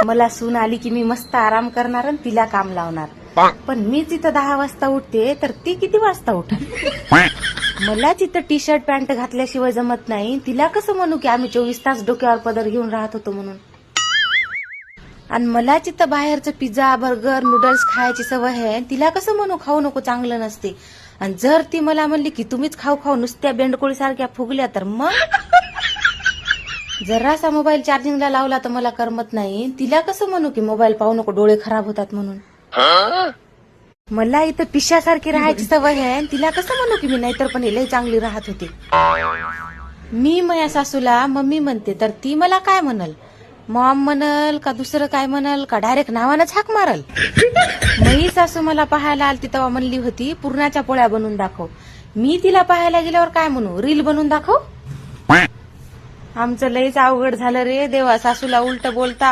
मला सून आली की मी मस्त आराम करणार आणि तिला काम लावणार. पण मीच इथं 10 वाजता उठते तर ती किती वाजता उठणार? मलाच इथं टी शर्ट पॅन्ट घातल्याशिवाय जमत नाही. तिला कसं म्हणू की आम्ही 24 तास डोक्यावर पदर घेऊन राहत होतो म्हणून? आणि मलाच इथं बाहेरचं पिझ्झा बर्गर नूडल्स खायची सवय आहे. तिला कसं म्हणू खाऊ नको चांगलं नसते? आणि जर ती मला म्हणली की तुम्हीच खाऊ खाऊ नुसत्या बेंडकोळी सारख्या फुगल्या तर मग जरासा मोबाईल चार्जिंगला लावला तर मला करमत नाही. तिला कसं म्हणू की मोबाईल पाहू नको डोळे खराब होतात म्हणून? मला इथं पिशासारखी राहायची सवय आहे. तिला कसं म्हणू की मी नाहीतर पण लई चांगली राहत होती? मी माझ्या सासूला मम्मी म्हणते तर ती मला काय म्हणल? मॉम म्हणल का दुसरं काय म्हणल का डायरेक्ट नावानंच हाक मारल? मी सासू मला पाहायला आलती तेव्हा म्हणली होती पुरणाच्या पोळ्या बनवून दाखव. मी तिला पाहायला गेल्यावर काय म्हणू? रील बनवून दाखव? आमचं लईच अवघड झालं रे देवा. सासूला उलट बोलता